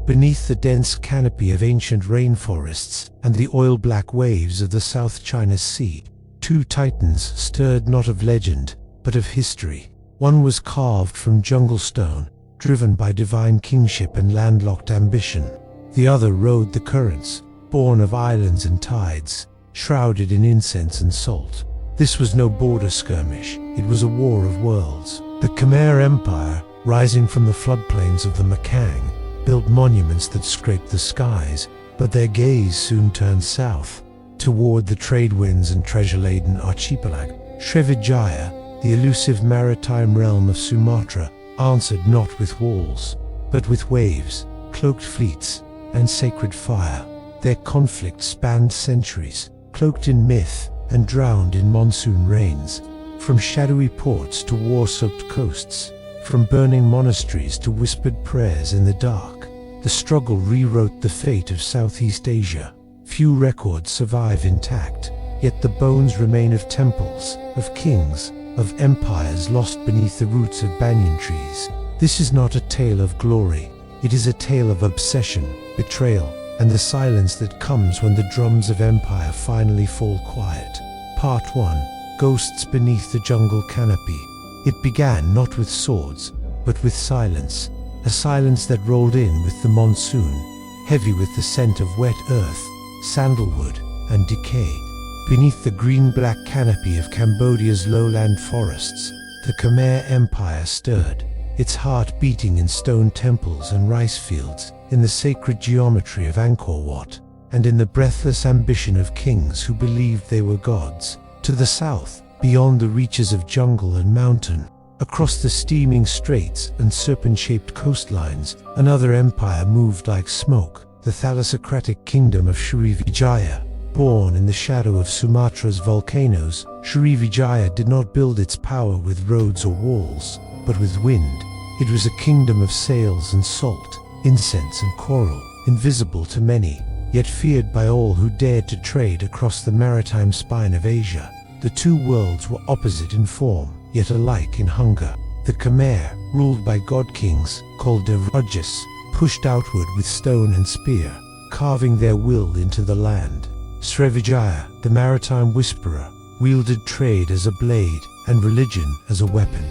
beneath the dense canopy of ancient rainforests and the oil-black waves of the South China Sea, two titans stirred not of legend, but of history. One was carved from jungle stone, driven by divine kingship and landlocked ambition. The other rode the currents, born of islands and tides, shrouded in incense and salt. This was no border skirmish, it was a war of worlds. The Khmer Empire, rising from the floodplains of the Mekong, built monuments that scraped the skies, but their gaze soon turned south, toward the trade winds and treasure-laden archipelago. Srivijaya, the elusive maritime realm of Sumatra, answered not with walls, but with waves, cloaked fleets, and sacred fire. Their conflict spanned centuries, cloaked in myth and drowned in monsoon rains. From shadowy ports to war-soaked coasts, from burning monasteries to whispered prayers in the dark, the struggle rewrote the fate of Southeast Asia. Few records survive intact, yet the bones remain of temples, of kings, of empires lost beneath the roots of banyan trees. This is not a tale of glory, it is a tale of obsession, betrayal, and the silence that comes when the drums of empire finally fall quiet. Part 1. Ghosts Beneath the Jungle Canopy. It began not with swords, but with silence, a silence that rolled in with the monsoon, heavy with the scent of wet earth, sandalwood, and decay. Beneath the green-black canopy of Cambodia's lowland forests, the Khmer Empire stirred, its heart beating in stone temples and rice fields, in the sacred geometry of Angkor Wat, and in the breathless ambition of kings who believed they were gods. To the south, beyond the reaches of jungle and mountain, across the steaming straits and serpent-shaped coastlines, another empire moved like smoke, the thalassocratic kingdom of Srivijaya. Born in the shadow of Sumatra's volcanoes, Srivijaya did not build its power with roads or walls, but with wind. It was a kingdom of sails and salt, incense and coral, invisible to many, yet feared by all who dared to trade across the maritime spine of Asia. The two worlds were opposite in form, yet alike in hunger. The Khmer, ruled by god-kings, called the Rajas, pushed outward with stone and spear, carving their will into the land. Srivijaya, the maritime whisperer, wielded trade as a blade and religion as a weapon,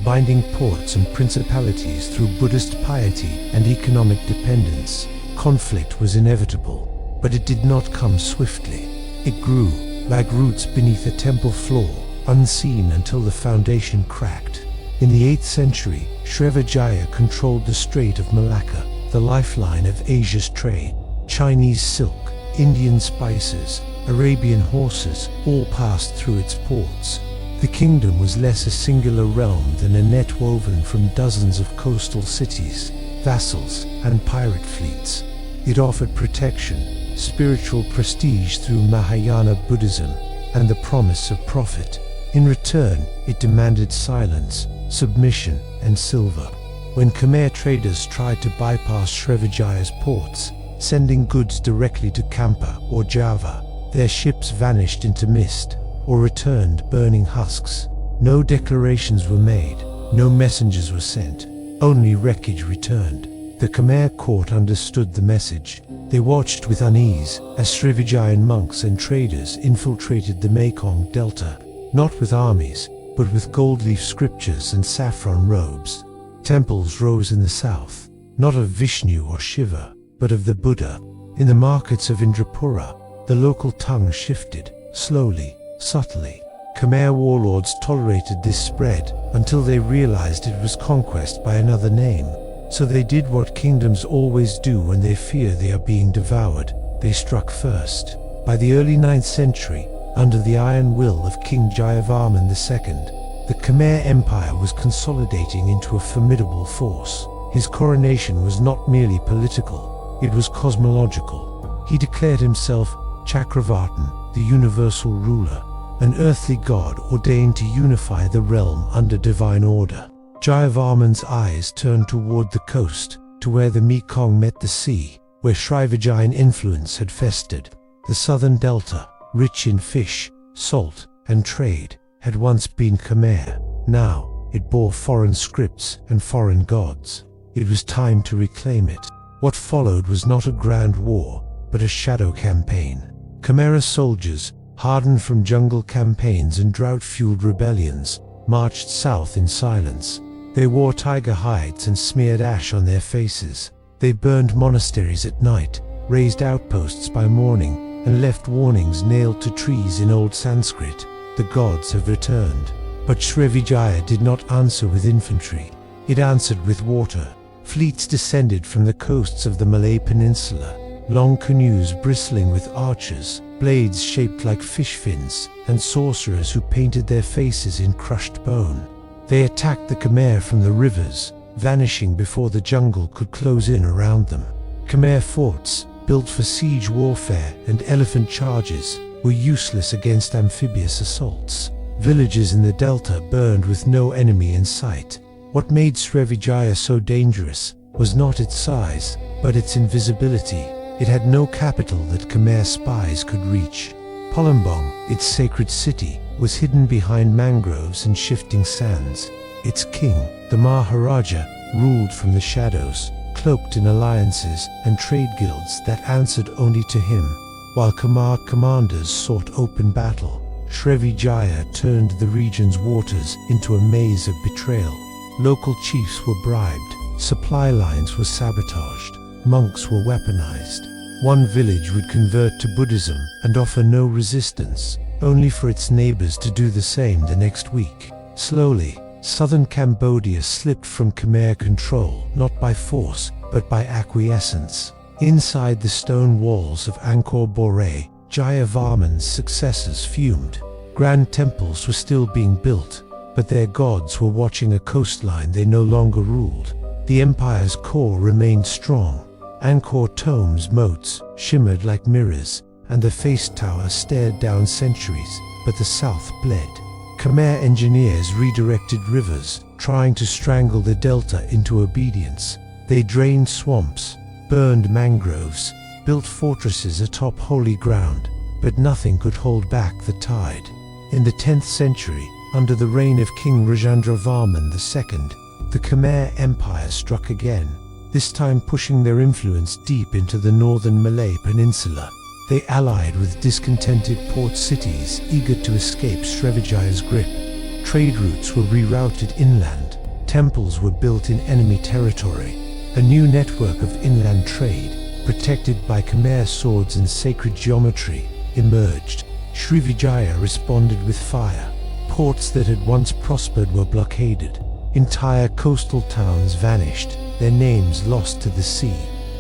binding ports and principalities through Buddhist piety and economic dependence. Conflict was inevitable, but it did not come swiftly. It grew, like roots beneath a temple floor, unseen until the foundation cracked. In the 8th century, Srivijaya controlled the Strait of Malacca, the lifeline of Asia's trade. Chinese silk, Indian spices, Arabian horses all passed through its ports. The kingdom was less a singular realm than a net woven from dozens of coastal cities, vassals, and pirate fleets. It offered protection, spiritual prestige through Mahayana Buddhism, and the promise of profit. In return, it demanded silence, submission, and silver. When Khmer traders tried to bypass Srivijaya's ports, sending goods directly to Kampa or Java, their ships vanished into mist, or returned burning husks. No declarations were made, no messengers were sent, only wreckage returned. The Khmer court understood the message. They watched with unease as Srivijayan monks and traders infiltrated the Mekong Delta, not with armies, but with gold-leaf scriptures and saffron robes. Temples rose in the south, not of Vishnu or Shiva, but of the Buddha. In the markets of Indrapura, the local tongue shifted, slowly, subtly. Khmer warlords tolerated this spread until they realized it was conquest by another name. So they did what kingdoms always do when they fear they are being devoured. They struck first. By the early 9th century, under the iron will of King Jayavarman II, the Khmer Empire was consolidating into a formidable force. His coronation was not merely political, it was cosmological. He declared himself Chakravartin, the universal ruler, an earthly god ordained to unify the realm under divine order. Jayavarman's eyes turned toward the coast, to where the Mekong met the sea, where Srivijayan influence had festered. The southern delta, rich in fish, salt, and trade, had once been Khmer. Now, it bore foreign scripts and foreign gods. It was time to reclaim it. What followed was not a grand war, but a shadow campaign. Khmer soldiers, hardened from jungle campaigns and drought-fueled rebellions, marched south in silence. They wore tiger hides and smeared ash on their faces. They burned monasteries at night, raised outposts by morning, and left warnings nailed to trees in old Sanskrit. The gods have returned. But Srivijaya did not answer with infantry. It answered with water. Fleets descended from the coasts of the Malay Peninsula, long canoes bristling with archers, blades shaped like fish fins, and sorcerers who painted their faces in crushed bone. They attacked the Khmer from the rivers, vanishing before the jungle could close in around them. Khmer forts, built for siege warfare and elephant charges, were useless against amphibious assaults. Villages in the delta burned with no enemy in sight. What made Srivijaya so dangerous was not its size, but its invisibility. It had no capital that Khmer spies could reach. Palembang, its sacred city, was hidden behind mangroves and shifting sands. Its king, the Maharaja, ruled from the shadows, cloaked in alliances and trade guilds that answered only to him. While Khmer commanders sought open battle, Srivijaya turned the region's waters into a maze of betrayal. Local chiefs were bribed, supply lines were sabotaged, monks were weaponized. One village would convert to Buddhism and offer no resistance, only for its neighbors to do the same the next week. Slowly, southern Cambodia slipped from Khmer control, not by force, but by acquiescence. Inside the stone walls of Angkor Bore, Jayavarman's successors fumed. Grand temples were still being built, but their gods were watching a coastline they no longer ruled. The empire's core remained strong. Angkor Tome's moats shimmered like mirrors, and the face tower stared down centuries, but the south bled. Khmer engineers redirected rivers, trying to strangle the delta into obedience. They drained swamps, burned mangroves, built fortresses atop holy ground, but nothing could hold back the tide. In the 10th century, under the reign of King Rajendravarman II, the Khmer Empire struck again, this time pushing their influence deep into the northern Malay Peninsula. They allied with discontented port cities eager to escape Srivijaya's grip. Trade routes were rerouted inland. Temples were built in enemy territory. A new network of inland trade, protected by Khmer swords and sacred geometry, emerged. Srivijaya responded with fire. Ports that had once prospered were blockaded. Entire coastal towns vanished, their names lost to the sea.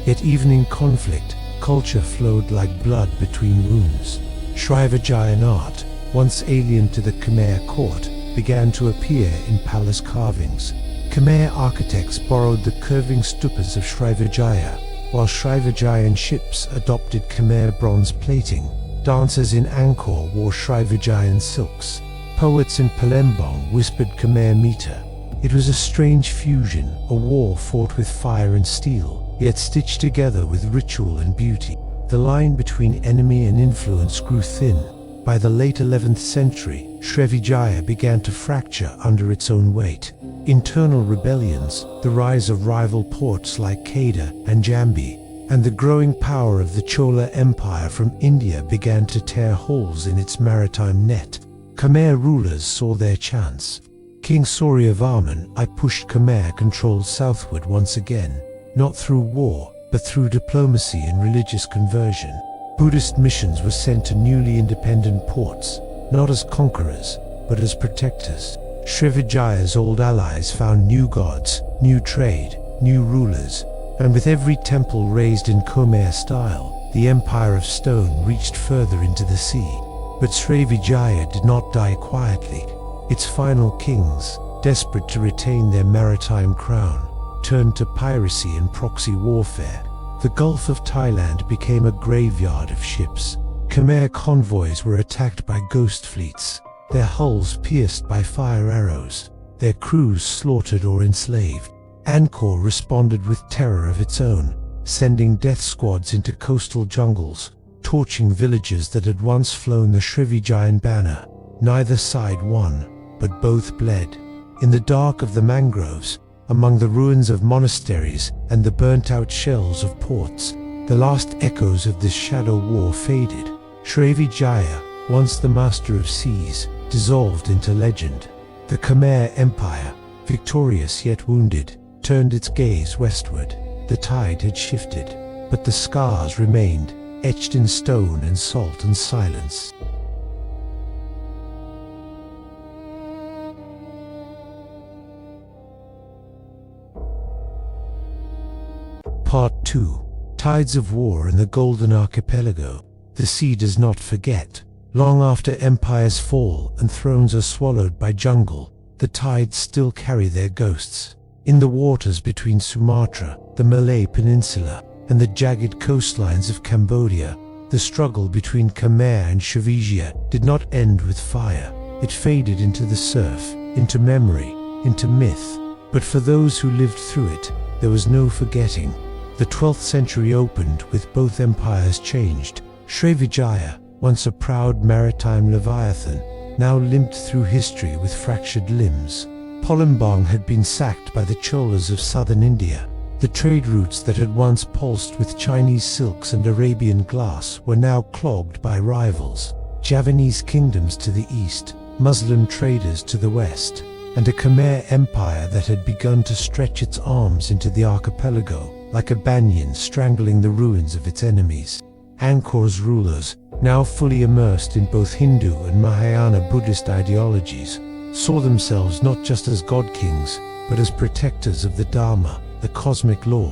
Yet even in conflict, culture flowed like blood between wounds. Srivijayan art, once alien to the Khmer court, began to appear in palace carvings. Khmer architects borrowed the curving stupas of Srivijaya, while Srivijayan ships adopted Khmer bronze plating. Dancers in Angkor wore Srivijayan silks. Poets in Palembang whispered Khmer meter. It was a strange fusion, a war fought with fire and steel, yet stitched together with ritual and beauty. The line between enemy and influence grew thin. By the late 11th century, Srivijaya began to fracture under its own weight. Internal rebellions, the rise of rival ports like Kedah and Jambi, and the growing power of the Chola Empire from India began to tear holes in its maritime net. Khmer rulers saw their chance. King Suryavarman I pushed Khmer control southward once again, not through war, but through diplomacy and religious conversion. Buddhist missions were sent to newly independent ports, not as conquerors, but as protectors. Srivijaya's old allies found new gods, new trade, new rulers, and with every temple raised in Khmer style, the Empire of Stone reached further into the sea. But Srivijaya did not die quietly. Its final kings, desperate to retain their maritime crown, turned to piracy and proxy warfare. The Gulf of Thailand became a graveyard of ships. Khmer convoys were attacked by ghost fleets, their hulls pierced by fire arrows, their crews slaughtered or enslaved. Angkor responded with terror of its own, sending death squads into coastal jungles, torching villages that had once flown the Srivijayan banner. Neither side won, but both bled. In the dark of the mangroves, among the ruins of monasteries and the burnt-out shells of ports. The last echoes of this shadow war faded. Srivijaya, once the master of seas, dissolved into legend. The Khmer Empire, victorious yet wounded, turned its gaze westward. The tide had shifted, but the scars remained, etched in stone and salt and silence. Part 2. Tides of War in the Golden Archipelago. The sea does not forget. Long after empires fall and thrones are swallowed by jungle, the tides still carry their ghosts. In the waters between Sumatra, the Malay Peninsula, and the jagged coastlines of Cambodia, the struggle between Khmer and Srivijaya did not end with fire. It faded into the surf, into memory, into myth. But for those who lived through it, there was no forgetting. The 12th century opened with both empires changed. Srivijaya, once a proud maritime leviathan, now limped through history with fractured limbs. Palembang had been sacked by the Cholas of southern India. The trade routes that had once pulsed with Chinese silks and Arabian glass were now clogged by rivals. Javanese kingdoms to the east, Muslim traders to the west, and a Khmer empire that had begun to stretch its arms into the archipelago, like a banyan strangling the ruins of its enemies. Angkor's rulers, now fully immersed in both Hindu and Mahayana Buddhist ideologies, saw themselves not just as god-kings, but as protectors of the Dharma, the cosmic law.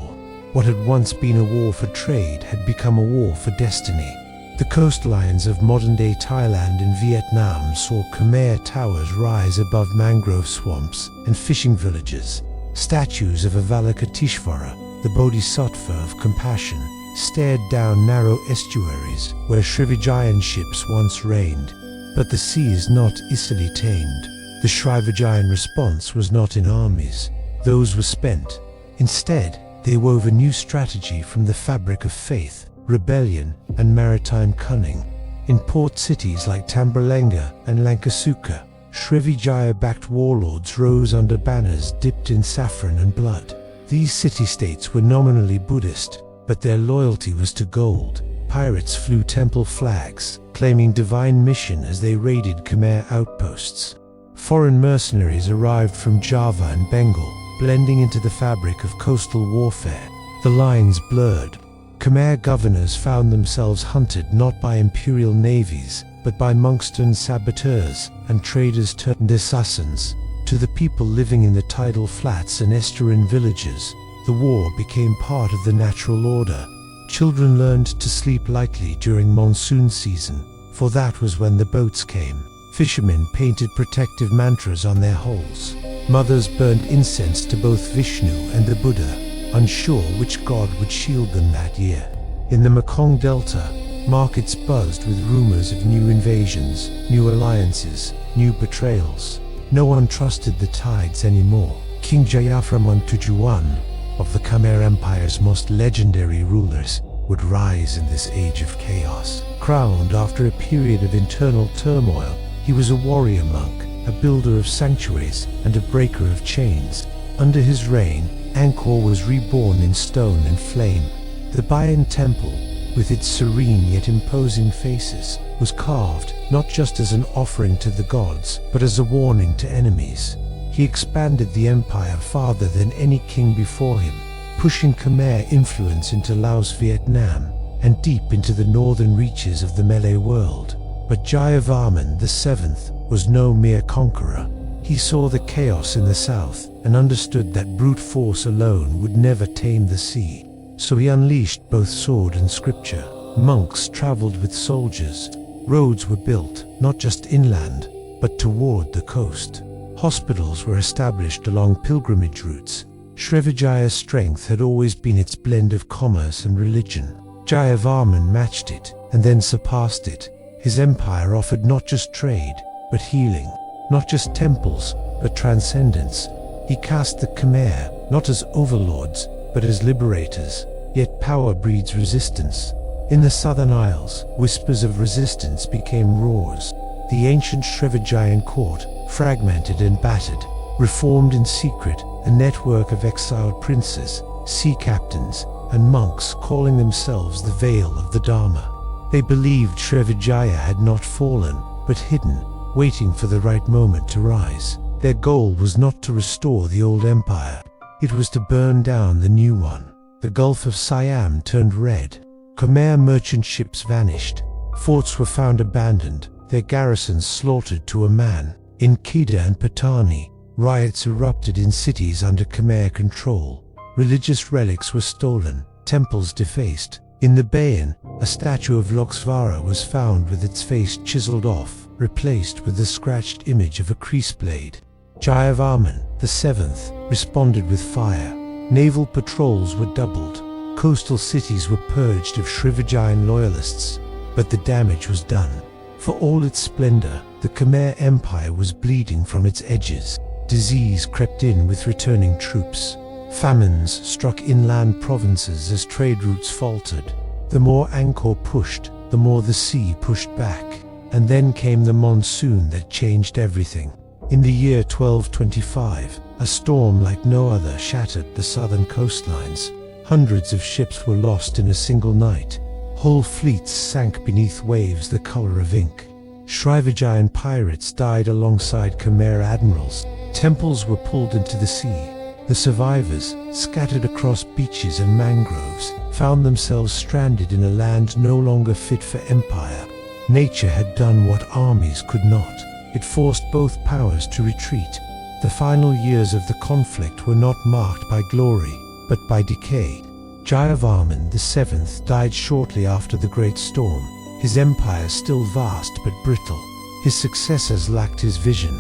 What had once been a war for trade had become a war for destiny. The coastlines of modern-day Thailand and Vietnam saw Khmer towers rise above mangrove swamps and fishing villages. Statues of Avalokiteshvara, the bodhisattva of compassion, stared down narrow estuaries where Srivijayan ships once reigned. But the sea is not easily tamed. The Srivijayan response was not in armies. Those were spent. Instead, they wove a new strategy from the fabric of faith, rebellion, and maritime cunning. In port cities like Tamberlenga and Lankasuka, Srivijaya-backed warlords rose under banners dipped in saffron and blood. These city-states were nominally Buddhist, but their loyalty was to gold. Pirates flew temple flags, claiming divine mission as they raided Khmer outposts. Foreign mercenaries arrived from Java and Bengal, blending into the fabric of coastal warfare. The lines blurred. Khmer governors found themselves hunted not by imperial navies, but by monkston saboteurs and traders turned assassins. To the people living in the tidal flats and estuarine villages, the war became part of the natural order. Children learned to sleep lightly during monsoon season, for that was when the boats came. Fishermen painted protective mantras on their hulls. Mothers burned incense to both Vishnu and the Buddha, unsure which god would shield them that year. In the Mekong Delta, markets buzzed with rumors of new invasions, new alliances, new betrayals. No one trusted the tides anymore. King Jayavarman Tujuan, of the Khmer Empire's most legendary rulers, would rise in this age of chaos. Crowned after a period of internal turmoil, he was a warrior monk, a builder of sanctuaries, and a breaker of chains. Under his reign, Angkor was reborn in stone and flame. The Bayan temple, with its serene yet imposing faces, was carved not just as an offering to the gods, but as a warning to enemies. He expanded the empire farther than any king before him, pushing Khmer influence into Laos, Vietnam, and deep into the northern reaches of the Malay world. But Jayavarman VII was no mere conqueror. He saw the chaos in the south and understood that brute force alone would never tame the sea. So he unleashed both sword and scripture. Monks traveled with soldiers. Roads were built, not just inland, but toward the coast. Hospitals were established along pilgrimage routes. Srivijaya's strength had always been its blend of commerce and religion. Jayavarman matched it, and then surpassed it. His empire offered not just trade, but healing. Not just temples, but transcendence. He cast the Khmer, not as overlords, but as liberators. Yet power breeds resistance. In the southern isles, whispers of resistance became roars. The ancient Srivijayan court, fragmented and battered, reformed in secret, a network of exiled princes, sea captains, and monks calling themselves the Veil of the Dharma. They believed Srivijaya had not fallen, but hidden, waiting for the right moment to rise. Their goal was not to restore the old empire. It was to burn down the new one. The Gulf of Siam turned red. Khmer merchant ships vanished. Forts were found abandoned, their garrisons slaughtered to a man. In Kedah and Patani, riots erupted in cities under Khmer control. Religious relics were stolen, temples defaced. In the Bayan, a statue of Loksvara was found with its face chiseled off, replaced with the scratched image of a crease blade. Jayavarman, the seventh, responded with fire. Naval patrols were doubled. Coastal cities were purged of Srivijayan loyalists, but the damage was done. For all its splendor, the Khmer Empire was bleeding from its edges. Disease crept in with returning troops. Famines struck inland provinces as trade routes faltered. The more Angkor pushed, the more the sea pushed back. And then came the monsoon that changed everything. In the year 1225, a storm like no other shattered the southern coastlines. Hundreds of ships were lost in a single night. Whole fleets sank beneath waves the color of ink. Srivijayan pirates died alongside Khmer admirals. Temples were pulled into the sea. The survivors, scattered across beaches and mangroves, found themselves stranded in a land no longer fit for empire. Nature had done what armies could not. It forced both powers to retreat. The final years of the conflict were not marked by glory, but by decay. Jayavarman VII died shortly after the Great Storm, his empire still vast but brittle. His successors lacked his vision.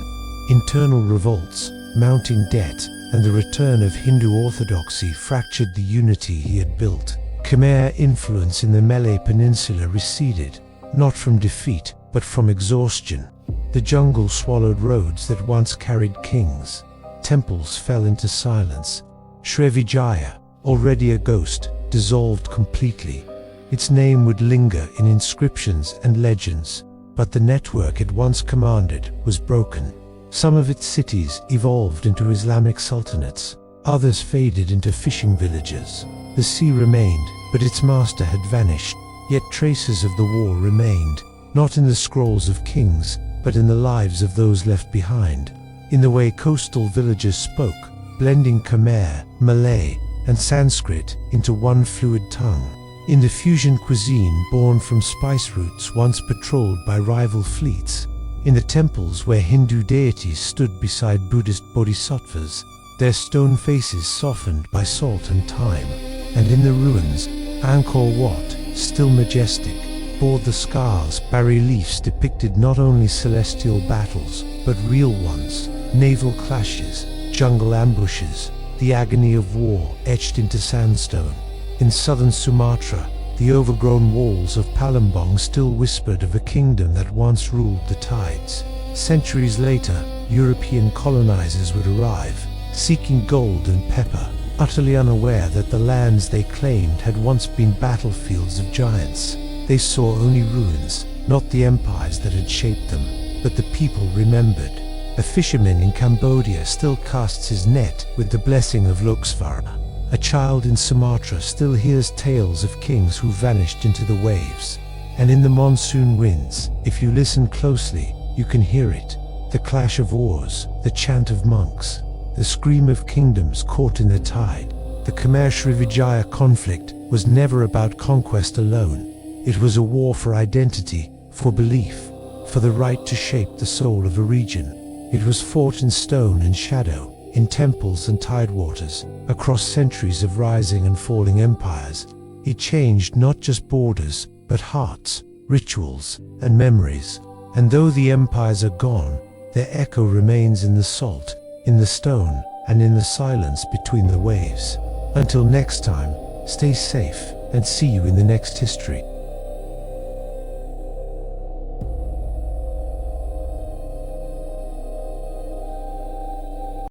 Internal revolts, mounting debt, and the return of Hindu orthodoxy fractured the unity he had built. Khmer influence in the Malay Peninsula receded, not from defeat, but from exhaustion. The jungle swallowed roads that once carried kings. Temples fell into silence. Srivijaya, already a ghost, dissolved completely. Its name would linger in inscriptions and legends, but the network it once commanded was broken. Some of its cities evolved into Islamic sultanates. Others faded into fishing villages. The sea remained, but its master had vanished. Yet traces of the war remained, not in the scrolls of kings, but in the lives of those left behind. In the way coastal villagers spoke, blending Khmer, Malay, and Sanskrit into one fluid tongue. In the fusion cuisine born from spice routes once patrolled by rival fleets. In the temples where Hindu deities stood beside Buddhist bodhisattvas, their stone faces softened by salt and time. And in the ruins, Angkor Wat, still majestic, bore the scars. Bas-reliefs depicted not only celestial battles, but real ones, naval clashes, jungle ambushes, the agony of war etched into sandstone. In southern Sumatra, the overgrown walls of Palembang still whispered of a kingdom that once ruled the tides. Centuries later, European colonizers would arrive, seeking gold and pepper, utterly unaware that the lands they claimed had once been battlefields of giants. They saw only ruins, not the empires that had shaped them, but the people remembered. A fisherman in Cambodia still casts his net with the blessing of Loksvara. A child in Sumatra still hears tales of kings who vanished into the waves. And in the monsoon winds, if you listen closely, you can hear it. The clash of oars, the chant of monks, the scream of kingdoms caught in the tide. The Khmer-Srivijaya conflict was never about conquest alone. It was a war for identity, for belief, for the right to shape the soul of a region. It was fought in stone and shadow, in temples and tidewaters, across centuries of rising and falling empires. It changed not just borders, but hearts, rituals, and memories. And though the empires are gone, their echo remains in the salt, in the stone, and in the silence between the waves. Until next time, stay safe, and see you in the next history.